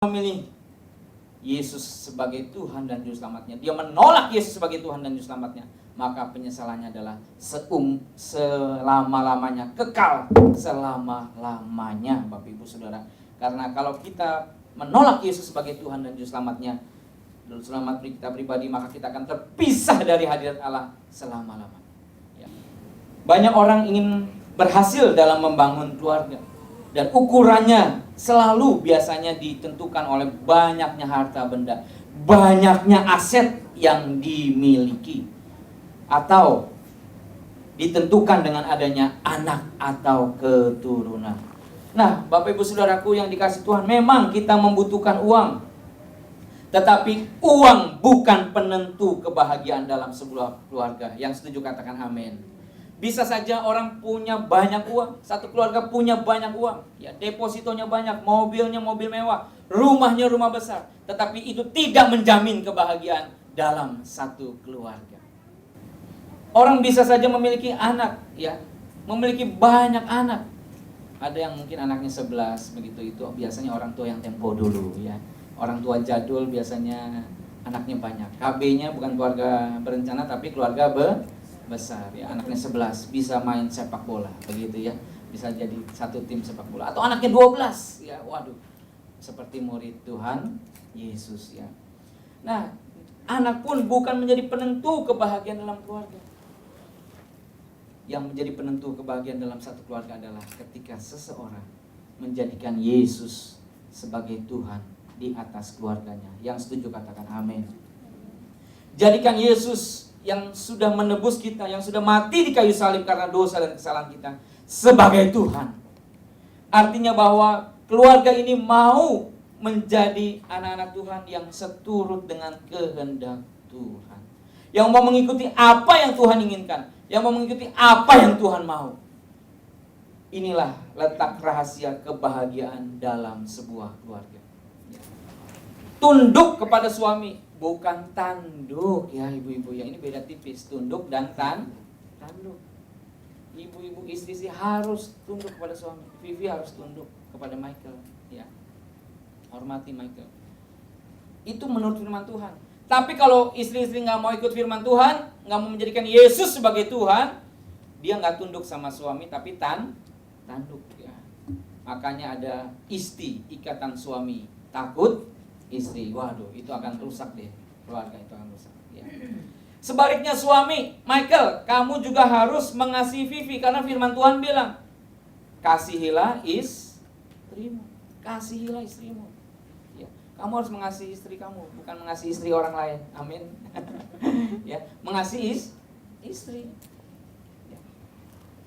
memilih Yesus sebagai Tuhan dan Juru Selamatnya, dia menolak Yesus sebagai Tuhan dan Juru Selamatnya, maka penyesalannya adalah selama-lamanya, kekal selama-lamanya, Bapak Ibu Saudara. Karena kalau kita menolak Yesus sebagai Tuhan dan Juru Selamatnya, Juru Selamat kita pribadi, maka kita akan terpisah dari hadirat Allah selama-lamanya. Banyak orang ingin berhasil dalam membangun keluarga, dan ukurannya selalu biasanya ditentukan oleh banyaknya harta benda, banyaknya aset yang dimiliki, atau ditentukan dengan adanya anak atau keturunan. Nah, Bapak Ibu Saudaraku yang dikasihi Tuhan, memang kita membutuhkan uang. Tetapi uang bukan penentu kebahagiaan dalam sebuah keluarga. Yang setuju katakan amin. Bisa saja orang punya banyak uang, satu keluarga punya banyak uang, ya, depositonya banyak, mobilnya mobil mewah, rumahnya rumah besar, tetapi itu tidak menjamin kebahagiaan dalam satu keluarga. Orang bisa saja memiliki anak, ya, memiliki banyak anak. Ada yang mungkin anaknya 11, begitu, itu biasanya orang tua yang tempo dulu, ya. Orang tua jadul biasanya anaknya banyak. KB-nya bukan keluarga berencana tapi keluarga besar, ya, anaknya 11 bisa main sepak bola, begitu ya, bisa jadi satu tim sepak bola, atau anaknya 12, ya, waduh, seperti murid Tuhan Yesus, ya. Nah, anak pun bukan menjadi penentu kebahagiaan dalam keluarga. Yang menjadi penentu kebahagiaan dalam satu keluarga adalah ketika seseorang menjadikan Yesus sebagai Tuhan di atas keluarganya. Yang setuju katakan amin. Jadikan Yesus yang sudah menebus kita, yang sudah mati di kayu salib karena dosa dan kesalahan kita, sebagai Tuhan. Artinya bahwa keluarga ini mau menjadi anak-anak Tuhan yang seturut dengan kehendak Tuhan, yang mau mengikuti apa yang Tuhan inginkan, yang mau mengikuti apa yang Tuhan mau. Inilah letak rahasia kebahagiaan dalam sebuah keluarga. Tunduk kepada suami, bukan tanduk, ya ibu-ibu, yang ini beda tipis, tunduk dan tanduk. Ibu-ibu istri harus tunduk kepada suami. Vivi harus tunduk kepada Michael, ya. Hormati Michael. Itu menurut firman Tuhan. Tapi kalau istri-istri nggak mau ikut firman Tuhan, nggak mau menjadikan Yesus sebagai Tuhan, dia nggak tunduk sama suami tapi tanduk, ya. Makanya ada ikatan suami takut istri. Waduh, itu akan rusak deh. Keluarga itu akan rusak, ya. Sebaliknya suami, Michael, kamu juga harus mengasihi Vivi, karena firman Tuhan bilang, kasihilah istrimu. Kasihilah istrimu. Ya, kamu harus mengasihi istri kamu, bukan mengasihi istri orang lain. Amin. Ya, mengasihi istri. Ya.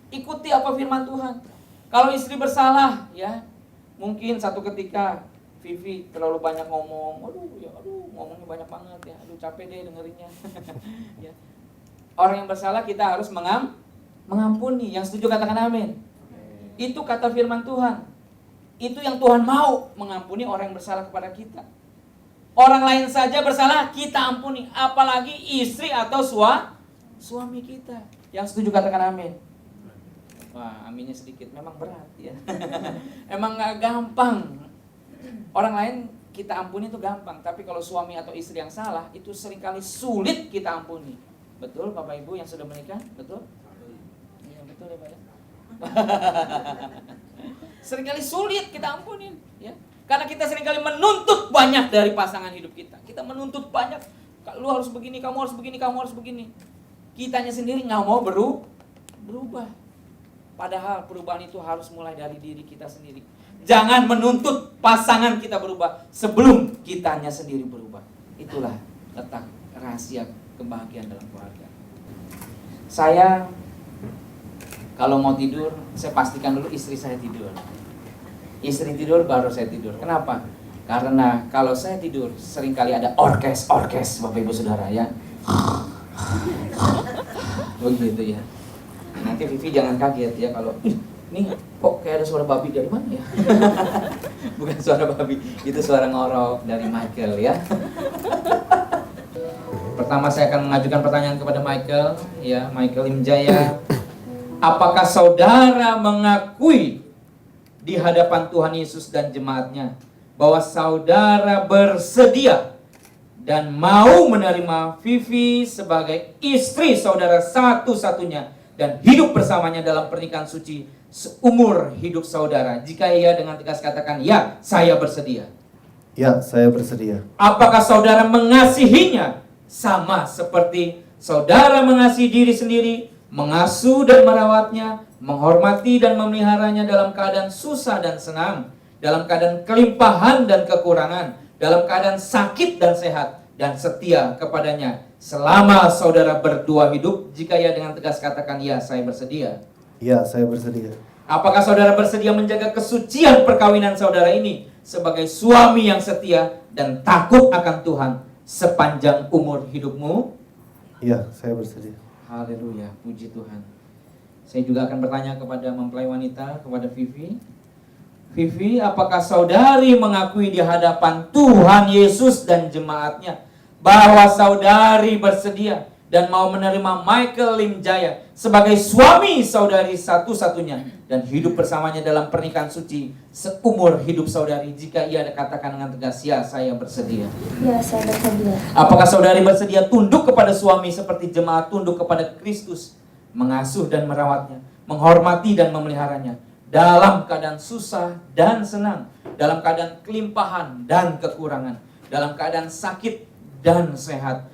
Ikuti apa firman Tuhan. Kalau istri bersalah, ya, mungkin satu ketika Vivi terlalu banyak ngomong, ngomongnya banyak banget, ya, capek deh dengerinnya. Ya. Orang yang bersalah kita harus mengampuni. Yang setuju katakan amin. Itu kata firman Tuhan. Itu yang Tuhan mau, mengampuni orang yang bersalah kepada kita. Orang lain saja bersalah kita ampuni, apalagi istri atau suami kita. Yang setuju katakan amin. Wah, aminnya sedikit, memang berat, ya. Emang gak gampang. Orang lain kita ampuni itu gampang, tapi kalau suami atau istri yang salah itu seringkali sulit kita ampuni. Betul Bapak Ibu yang sudah menikah? Betul? Iya, betul ya Pak ya. Seringkali sulit kita ampunin, ya. Karena kita seringkali menuntut banyak dari pasangan hidup kita. Kita menuntut banyak, lu harus begini, kamu harus begini, kamu harus begini. Kitanya sendiri nggak mau berubah. Padahal perubahan itu harus mulai dari diri kita sendiri. Jangan menuntut pasangan kita berubah sebelum kitanya sendiri berubah. Itulah letak rahasia kebahagiaan dalam keluarga. Saya kalau mau tidur, saya pastikan dulu istri saya tidur. Istri tidur baru saya tidur. Kenapa? Karena kalau saya tidur seringkali ada orkes Bapak Ibu Saudara, ya. Begitu, ya. Nanti Vivi jangan kaget, ya, kalau ini kok kayak ada suara babi dari mana, ya? Bukan suara babi, itu suara ngorok dari Michael, ya. Pertama saya akan mengajukan pertanyaan kepada Michael, ya, Michael Imjaya. Apakah saudara mengakui di hadapan Tuhan Yesus dan jemaatnya bahwa saudara bersedia dan mau menerima Vivi sebagai istri saudara satu-satunya dan hidup bersamanya dalam pernikahan suci seumur hidup saudara. Jika iya, dengan tegas katakan, ya, saya bersedia. Ya, saya bersedia. Apakah saudara mengasihinya sama seperti saudara mengasihi diri sendiri, mengasuh dan merawatnya, menghormati dan memeliharanya dalam keadaan susah dan senang, dalam keadaan kelimpahan dan kekurangan, dalam keadaan sakit dan sehat, dan setia kepadanya selama saudara berdua hidup? Jika ya, dengan tegas katakan, ya, saya bersedia. Ya, saya bersedia. Apakah saudara bersedia menjaga kesucian perkawinan saudara ini sebagai suami yang setia dan takut akan Tuhan sepanjang umur hidupmu? Ya, saya bersedia. Haleluya, puji Tuhan. Saya juga akan bertanya kepada mempelai wanita, kepada Vivi. Vivi, apakah saudari mengakui di hadapan Tuhan Yesus dan jemaatnya bahwa saudari bersedia dan mau menerima Michael Limjaya sebagai suami saudari satu-satunya dan hidup bersamanya dalam pernikahan suci seumur hidup saudari? Jika iya, katakan dengan tegas, ya, saya bersedia. Ya, saya bersedia. Apakah saudari bersedia tunduk kepada suami seperti jemaat tunduk kepada Kristus, mengasuh dan merawatnya, menghormati dan memeliharanya dalam keadaan susah dan senang, dalam keadaan kelimpahan dan kekurangan, dalam keadaan sakit dan sehat,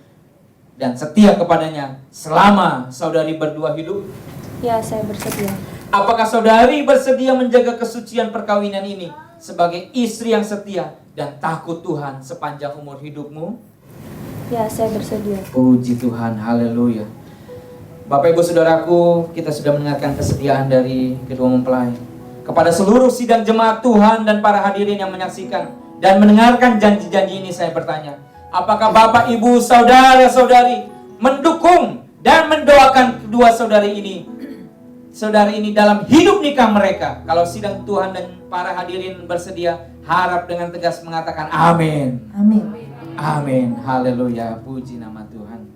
dan setia kepadanya selama saudari berdua hidup? Ya, saya bersedia. Apakah saudari bersedia menjaga kesucian perkawinan ini sebagai istri yang setia dan takut Tuhan sepanjang umur hidupmu? Ya, saya bersedia. Puji Tuhan, haleluya. Bapak Ibu Saudaraku, kita sudah mendengarkan kesetiaan dari kedua mempelai. Kepada seluruh sidang jemaat Tuhan dan para hadirin yang menyaksikan dan mendengarkan janji-janji ini, saya bertanya, apakah Bapak, Ibu, Saudara-saudari mendukung dan mendoakan kedua saudari ini dalam hidup nikah mereka? Kalau sidang Tuhan dan para hadirin bersedia, harap dengan tegas mengatakan amin. Amin. Amin, haleluya, puji nama Tuhan.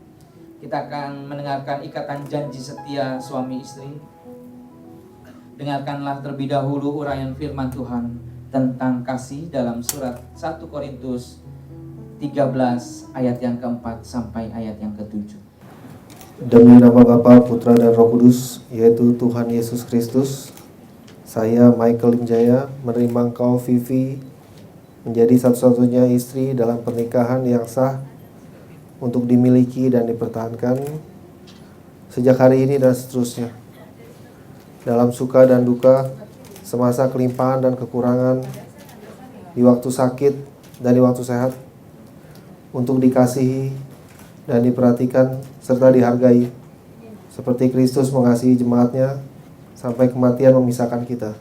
Kita akan mendengarkan ikatan janji setia suami istri. Dengarkanlah terlebih dahulu uraian firman Tuhan tentang kasih dalam surat 1 Korintus 13 ayat yang keempat sampai ayat yang ketujuh. Demi nama Bapa, Putra, dan Roh Kudus, yaitu Tuhan Yesus Kristus, saya Michael Limjaya menerima engkau Vivi menjadi satu-satunya istri dalam pernikahan yang sah untuk dimiliki dan dipertahankan sejak hari ini dan seterusnya, dalam suka dan duka, semasa kelimpahan dan kekurangan, di waktu sakit dan di waktu sehat, untuk dikasihi dan diperhatikan serta dihargai seperti Kristus mengasihi jemaatnya sampai kematian memisahkan kita.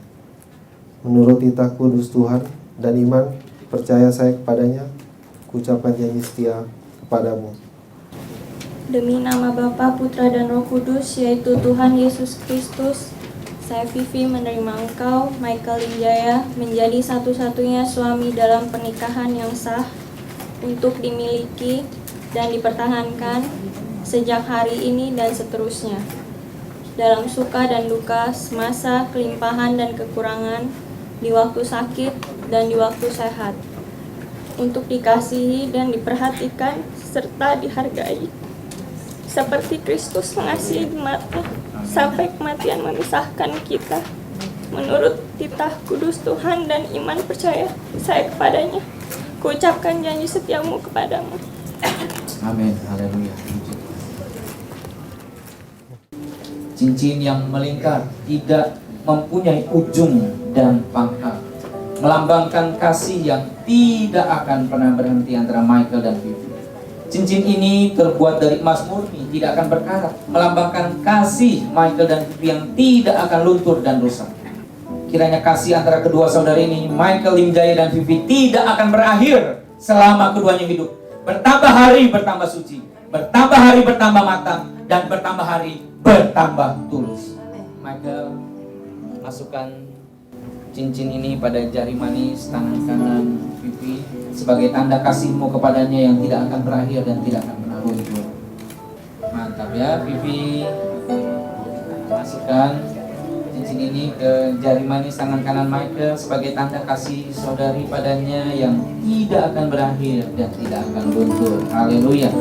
Menurut titah kudus Tuhan dan iman percaya saya kepadanya, kuucapkan janji setia kepadamu. Demi nama Bapa, Putra, dan Roh Kudus, yaitu Tuhan Yesus Kristus, saya Vivi menerima engkau, Michael Limjaya, menjadi satu-satunya suami dalam pernikahan yang sah untuk dimiliki dan dipertahankan sejak hari ini dan seterusnya, dalam suka dan duka, semasa kelimpahan dan kekurangan, di waktu sakit dan di waktu sehat, untuk dikasihi dan diperhatikan serta dihargai seperti Kristus mengasihi jemaatnya sampai kematian memisahkan kita. Menurut titah kudus Tuhan dan iman percaya saya kepadanya, kuucapkan janji setiamu kepadamu. Amin, haleluya. Cincin yang melingkar tidak mempunyai ujung dan pangkal, melambangkan kasih yang tidak akan pernah berhenti antara Michael dan Vivi. Cincin ini terbuat dari emas murni, tidak akan berkarat, melambangkan kasih Michael dan Vivi yang tidak akan luntur dan rusak. Kiranya kasih antara kedua saudari ini, Michael Limjaya dan Vivi, tidak akan berakhir selama keduanya hidup. Bertambah hari bertambah suci, bertambah hari bertambah matang, dan bertambah hari bertambah tulus. Michael, masukkan cincin ini pada jari manis tangan kanan Vivi sebagai tanda kasihmu kepadanya yang tidak akan berakhir dan tidak akan pernah luntur. Mantap ya Vivi. Masukkan cincin ini ke jari manis tangan kanan Michael sebagai tanda kasih saudari padanya yang tidak akan berakhir dan tidak akan luntur. Haleluya.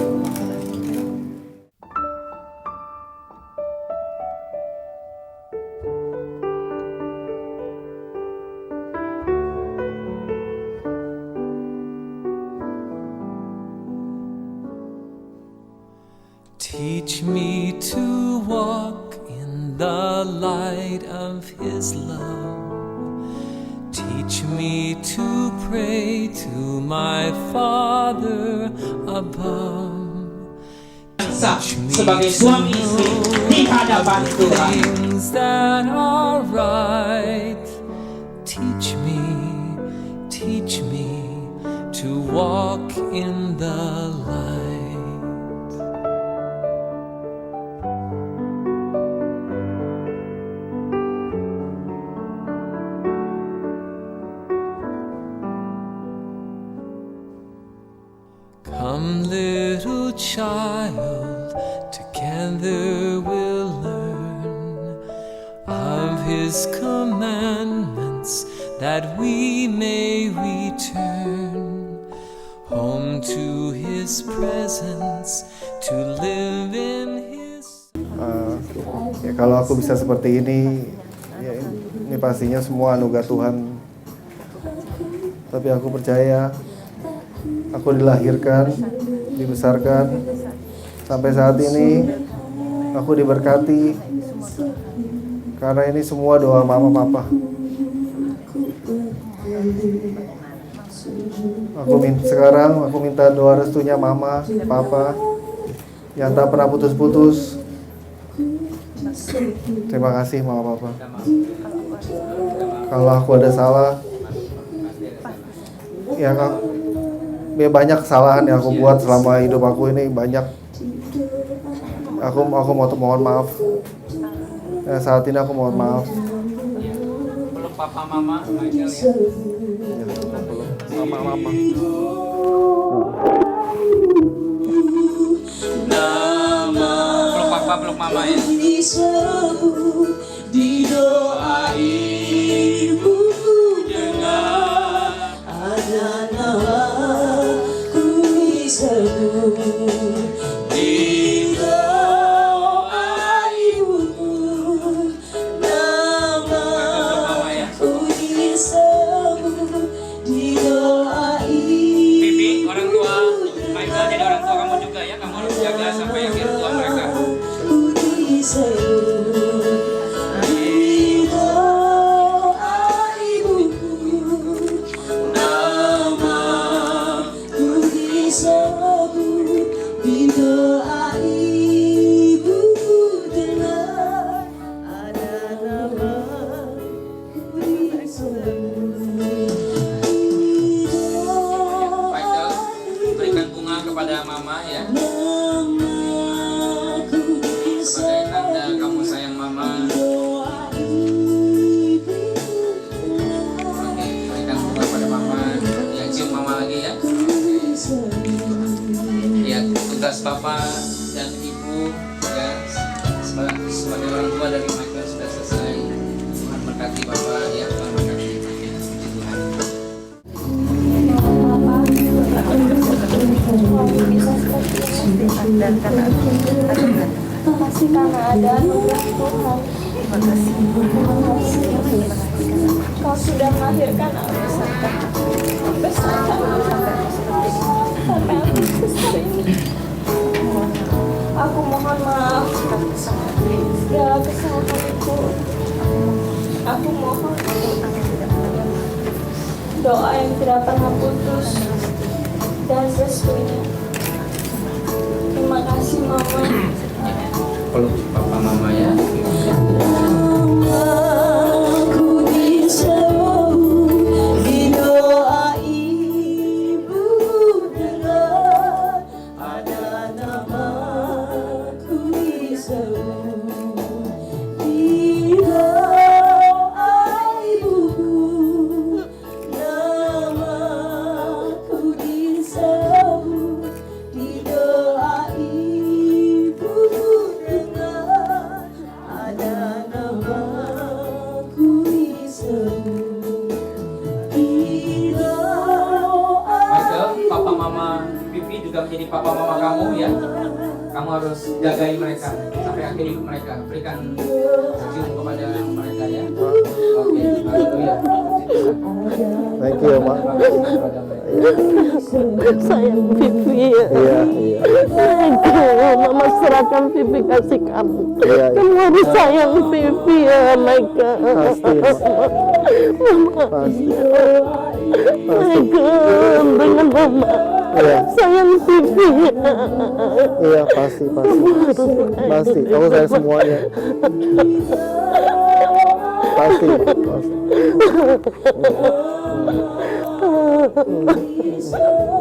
Teach me to walk in the light of His love. Teach me to pray to my Father above. Sebagai suami istri di hadapan Tuhan. Things that are right. Teach me to walk in the light. Come, little child, together we'll learn of His commandments, that we may return home to His presence, to live in His. Ya, kalau aku bisa seperti ini, ya ini pastinya semua anugerah Tuhan. Tapi aku percaya aku dilahirkan, dibesarkan, sampai saat ini aku diberkati karena ini semua doa mama papa. Sekarang aku minta doa restunya mama, papa yang tak pernah putus-putus. Terima kasih mama papa. Kalau aku ada salah, ya banyak kesalahan yang aku buat selama hidup aku ini, banyak. Aku mau mohon maaf. Ya, saat ini aku mohon maaf. Peluk papa mama Michael ya. Ya, peluk mama. Peluk mama ya. Di doa ibu dengar ada namaku disebut. Di doa ibuku namaku disebut. Di doa ibu. Bibi, orang tua Michael jadi orang tua kamu juga ya. Kamu harus jaga sampai akhir tua mereka. Michael, berikan bunga kepada mama ya. Sebagai tanda kamu sayang mama. Oke, berikan bunga pada mama. Ya, cium mama lagi ya. Ya, tugas papa dan ibu ya sebagai orang tua dari Michael sudah selesai. Tuhan berkati papa ya, Tuhan berkati Tuhan. Terima kasih karena ada anugerah Tuhan. Terima kasih. Kau sudah melahirkan aku sampai aku besar ini. Aku mohon maaf segala kesalahanku. Aku mohon doa yang tidak pernah putus dan restunya. Terima kasih mama. Peluk papa mama ya. Namaku disebut. Di doa ibu dengar ada namaku disebut. Di doa ibuku namaku disebut. Di doa ibuku dengar Mama Vivi juga menjadi papa mama kamu ya. Kamu harus jagai mereka sampai akhir hidup mereka. Berikan cium kepada mereka ya. Oke, haleluya. Thank you, Mak. Sayang Vivi ya. Iya. Mama serahkan Vivi kasih kamu. Iya. Kamu harus sayang Vivi ya, Michael. Pasti, Mak. Pasti. Michael, dengan Mama. Iya. Sayang Vivi. Iya, pasti. Pasti. Aku sayang semuanya. Pasti.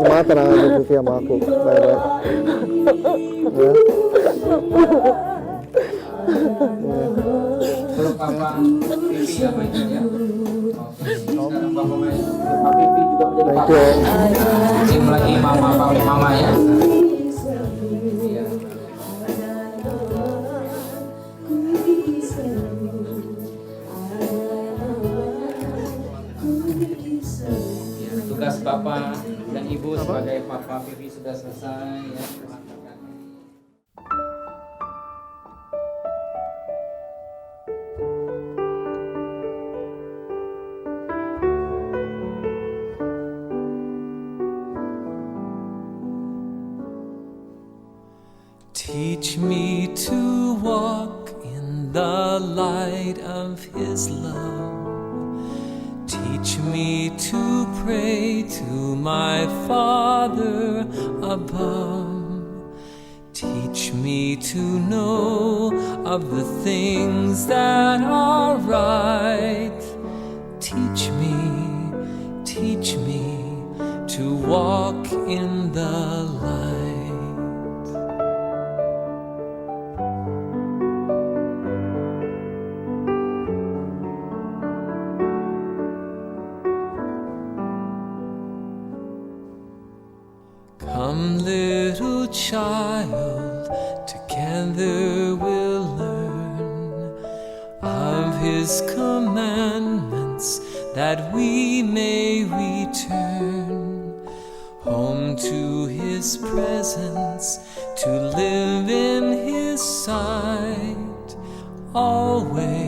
Cuma tenang aja Vivi sama aku. Baik-baik. Ya. Peluk papa Vivi ya Michael ya. Oke, sekarang papa Vivi juga menjadi Thank papa. you. Cium lagi mama ya. Iya. Ya, tugas Bapak dan Ibu sebagai Papa Vivi sudah selesai ya. Teach me to walk in the light of His love. Teach me to pray to my Father above. Teach me to know of the things that are right. Teach me to walk in the light. Come, little child, together we'll learn of His commandments, that we may return home to His presence, to live in His sight always.